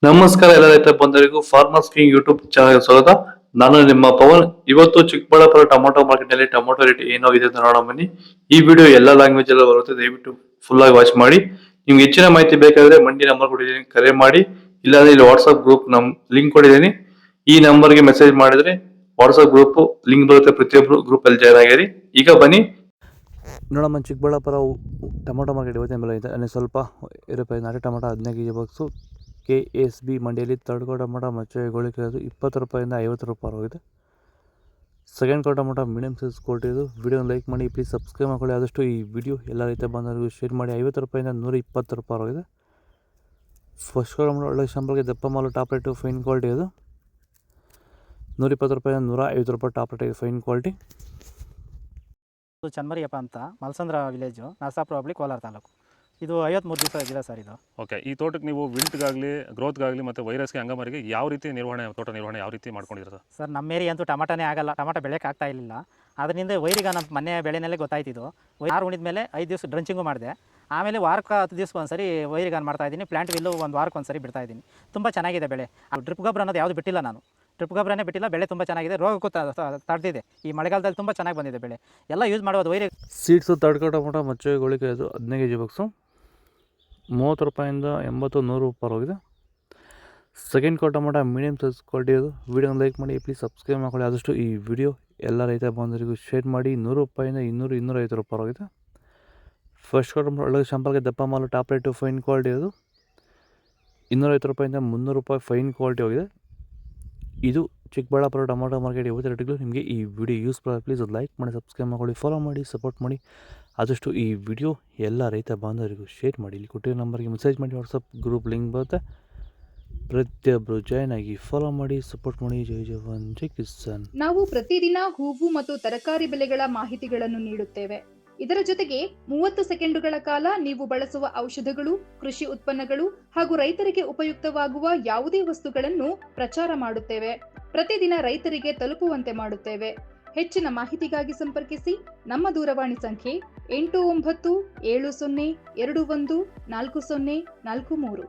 ನಮಸ್ಕಾರ ಎಲ್ಲ ರೈತ ಬಂಧುಗಳಿಗೂ ಫಾರ್ಮರ್ಸ್ ಕಿಂಗ್ ಯೂಟ್ಯೂಬ್ ಚಾನಲ್ ಸ್ವಾಗತ. ನಾನು ನಿಮ್ಮ ಪವನ್. ಇವತ್ತು ಚಿಕ್ಕಬಳ್ಳಾಪುರ ಟೊಮೊಟೊ ಮಾರ್ಕೆಟ್ ನಲ್ಲಿ ಟೊಮೊಟೊ ರೇಟ್ ಏನೋ ಇದೆ ಅಂತ ನೋಡೋಣ ಬನ್ನಿ. ಈ ವಿಡಿಯೋ ಎಲ್ಲ ಲ್ಯಾಂಗ್ವೇಜ್ ಎಲ್ಲ ಬರುತ್ತೆ, ದಯವಿಟ್ಟು ಫುಲ್ ಆಗಿ ವಾಚ್ ಮಾಡಿ. ನಿಮ್ಗೆ ಹೆಚ್ಚಿನ ಮಾಹಿತಿ ಬೇಕಾದ್ರೆ ಮಂಡಿ ನಂಬರ್ ಕೊಟ್ಟಿದ್ದೀನಿ, ಕರೆ ಮಾಡಿ. ಇಲ್ಲಾಂದ್ರೆ ಇಲ್ಲಿ ವಾಟ್ಸ್ಆಪ್ ಗ್ರೂಪ್ ಲಿಂಕ್ ಕೊಟ್ಟಿದ್ದೀನಿ, ಈ ನಂಬರ್ಗೆ ಮೆಸೇಜ್ ಮಾಡಿದ್ರೆ ವಾಟ್ಸ್ಆಪ್ ಗ್ರೂಪ್ ಲಿಂಕ್ ಬರುತ್ತೆ, ಪ್ರತಿಯೊಬ್ಬರು ಗ್ರೂಪ್ ಅಲ್ಲಿ ಜಾಯ್ನ್ ಆಗಿರಿ. ಈಗ ಬನ್ನಿ ನೋಡಮ್ಮ. ಚಿಕ್ಕಬಳ್ಳಾಪುರ ಟೊಮೊಟೊ ಮಾರ್ಕೆಟ್ ಇವತ್ತಿನ ಬೆಲೆ ಇದೆ ಸ್ವಲ್ಪ ರೂಪಾಯಿ. ನಾಟಿ ಟೊಮೊಟೊ 15 kg ಬಾಕ್ಸು KSB ಮಂಡಿಯಲ್ಲಿ. ಥರ್ಡ್ ಕ್ವಾರ್ಟರ್ ಟೊಮೊಟೊ ಮಚ್ಚೆ ಗೋಳಿಕೆ 20 ರೂಪಾಯಿಂದ 50 ರೂಪಾಯಿ ಆಗಿದೆ. Second quarter tomato medium size quality ಇದು. ವಿಡಿಯೋ ಲೈಕ್ ಮಾಡಿ, ಪ್ಲೀಸ್ ಸಬ್ಸ್ಕ್ರೈಬ್ ಮಾಡ್ಕೊಳ್ಳಿ. ಆದಷ್ಟು ಈ ವಿಡಿಯೋ ಎಲ್ಲ ರೈತ ಬಂದವರಿಗೂ ಶೇರ್ ಮಾಡಿ. 50 ರೂಪಾಯಿಂದ 120 ರೂಪಾಯಿ ಆಗಿದೆ. ಫಸ್ಟ್ ಕ್ವಾರ್ಟರ್ ಒಳ್ಳೆ ಶಂಬಳಿಗೆ ದಪ್ಪ ಮಾಲು ಟಾಪ್ ರೇಟು ಫೈನ್ ಕ್ವಾಲಿಟಿ ಇದು. 120 ರೂಪಾಯಿಂದ 150 ರೂಪಾಯಿ ಟಾಪ್ ರೇಟ್ ಫೈನ್ ಕ್ವಾಲಿಟಿ. ಚನ್ಮರಿಯಪ್ಪ ಅಂತ ಮಲ್ಸಂದ್ರ ವಿಲೇಜು, ನರಸಾಪುರ ಹೋಬಳಿ, ಕೋಲಾರ ತಾಲೂಕು. ಇದು 53 ದಿವಸ ಗಿಡ ಸರ್ ಇದು. ಓಕೆ, ಈ ತೋಟಕ್ಕೆ ನೀವು ವಿಲ್ಟ್ಗಾಗಲಿ ಗ್ರೋತ್ಗಾಗಲಿ ಮತ್ತು ವೈರಸ್ಗೆ ಅಂಗಮಾರಿಗೆ ಯಾವ ರೀತಿ ತೋಟ ನಿರ್ವಹಣೆ ಯಾವ ರೀತಿ ಮಾಡ್ಕೊಂಡಿದ್ದೀರಾ ಸರ್? ನಮ್ಮ ಏರಿಯಾ ಅಂತೂ ಟಮಾಟನೇ ಆಗಲ್ಲ, ಟಮಾಟೋ ಬೆಳೆಯೋಕೆ ಆಗ್ತಾ ಇರಲಿಲ್ಲ. ಅದರಿಂದ ವೈರಿಗೆ ನಮ್ಮ ಮನೆ ಬೆಳೆನಲ್ಲೇ ಗೊತ್ತಾಯ್ತಿದ್ದು. ಆರು ಉಣಿದ ಮೇಲೆ 5 ದಿವಸ ಡ್ರಂಚಿಂಗು ಮಾಡಿದೆ. ಆಮೇಲೆ ವಾರಕ್ಕೆ 10 ದಿವಸಕ್ಕೆ ಒಂದ್ಸರಿ ವೈರಿಗಾನ್ ಮಾಡ್ತಾಯಿದ್ದೀನಿ. ಪ್ಲಾಂಟ್ ವಿಲ್ಲು ಒಂದು ವಾರಕ್ಕೆ ಒಂದ್ಸರಿ ಬಿಡ್ತಾಯಿದ್ದೀನಿ. ತುಂಬ ಚೆನ್ನಾಗಿದೆ ಬೆಳೆ. ಡ್ರಿಪ್ ಗೊಬ್ಬರ ಅನ್ನೋದು ಯಾವುದು ಬಿಟ್ಟಿಲ್ಲ ನಾನು, ಡ್ರಿಪ್ ಗೊಬ್ಬರನೇ ಬಿಟ್ಟಿಲ್ಲ. ಬೆಳೆ ತುಂಬ ಚೆನ್ನಾಗಿದೆ, ರೋಗಕ್ಕೂ ತಡೆದಿದೆ. ಈ ಮಳೆಗಾಲದಲ್ಲಿ ತುಂಬ ಚೆನ್ನಾಗಿ ಬಂದಿದೆ ಬೆಳೆ. ಎಲ್ಲ ಯೂಸ್ ಮಾಡೋದು ವೈರಿ ಸೀಡ್ಸು. ಥರ್ಡ್ ಕ್ವಾರ್ಟರ್ ಟೊಮೊಟೊ ಮಚ್ಚೆ ಗೋಳಿಕೆ 15 kg ಬಾಕ್ಸು 30 ರೂಪಾಯಿಂದ 80, 100 ರೂಪಾಯಿ ಹೋಗಿದೆ. Second quarter tomato medium size quality ಇದು. ವಿಡಿಯೋನ ಲೈಕ್ ಮಾಡಿ, ಪ್ಲೀಸ್ ಸಬ್ಸ್ಕ್ರೈಬ್ ಮಾಡ್ಕೊಳ್ಳಿ. ಆದಷ್ಟು ಈ ವಿಡಿಯೋ ಎಲ್ಲ ರೈತ ಬಂದವರಿಗೂ ಶೇರ್ ಮಾಡಿ. 100 ರೂಪಾಯಿಂದ 200, 250 ರೂಪಾಯಿ ಹೋಗಿದೆ. ಫಸ್ಟ್ ಕ್ವಾರ್ಟರ್ ಒಳ್ಳೆ ಶಾಂಪಲ್ಗೆ ದಪ್ಪ ಮಾಲು ಟಾಪ್ ರೇಟು ಫೈನ್ ಕ್ವಾಲಿಟಿ ಇದು. 250 ರೂಪಾಯಿಂದ 300 ರೂಪಾಯಿ ಫೈನ್ ಕ್ವಾಲಿಟಿ ಹೋಗಿದೆ. ಇದು ಚಿಕ್ಕಬಳ್ಳಾಪುರ ಟೊಮೊಟೊ ಮಾರ್ಕೆಟ್ ಇವತ್ತು ರೇಟ್ಗಳು. ನಿಮಗೆ ಈ ವಿಡಿಯೋ ಯೂಸ್ಫುಲ್ ಆಗಿ ಪ್ಲೀಸ್ ಲೈಕ್ ಮಾಡಿ, ಸಬ್ಸ್ಕ್ರೈಬ್ ಮಾಡ್ಕೊಳ್ಳಿ, ಫಾಲೋ ಮಾಡಿ, ಸಪೋರ್ಟ್ ಮಾಡಿ. ಆದಷ್ಟು ಈ ವಿಡಿಯೋ ಎಲ್ಲ ರೈತ ಬಾಂಧವರಿಗೂ ಶೇರ್ ಮಾಡಿ. ಇಲ್ಲಿ ಕೊಟ್ಟಿರೋ ನಂಬರ್ಗೆ ಮೆಸೇಜ್ ಮಾಡಿ, ವಾಟ್ಸಪ್ ಗ್ರೂಪ್ ಲಿಂಕ್ ಬರುತ್ತೆ, ಪ್ರತಿಯೊಬ್ಬರು ಜಾಯ್ನ್ ಆಗಿ ಫಾಲೋ ಮಾಡಿ, ಸಪೋರ್ಟ್ ಮಾಡಿ. ಜೈ ಜವಾನ್, ಜೈ ಕಿಸಾನ್. ನಾವು ಪ್ರತಿದಿನ ಹೂವು ಮತ್ತು ತರಕಾರಿ ಬೆಲೆಗಳ ಮಾಹಿತಿಗಳನ್ನು ನೀಡುತ್ತೇವೆ. ಇದರ ಜೊತೆಗೆ 30 ಸೆಕೆಂಡುಗಳ ಕಾಲ ನೀವು ಬಳಸುವ ಔಷಧಗಳು, ಕೃಷಿ ಉತ್ಪನ್ನಗಳು ಹಾಗೂ ರೈತರಿಗೆ ಉಪಯುಕ್ತವಾಗುವ ಯಾವುದೇ ವಸ್ತುಗಳನ್ನು ಪ್ರಚಾರ ಮಾಡುತ್ತೇವೆ. ಪ್ರತಿದಿನ ರೈತರಿಗೆ ತಲುಪುವಂತೆ ಮಾಡುತ್ತೇವೆ. ಹೆಚ್ಚಿನ ಮಾಹಿತಿಗಾಗಿ ಸಂಪರ್ಕಿಸಿ. ನಮ್ಮ ದೂರವಾಣಿ ಸಂಖ್ಯೆ 8970214043.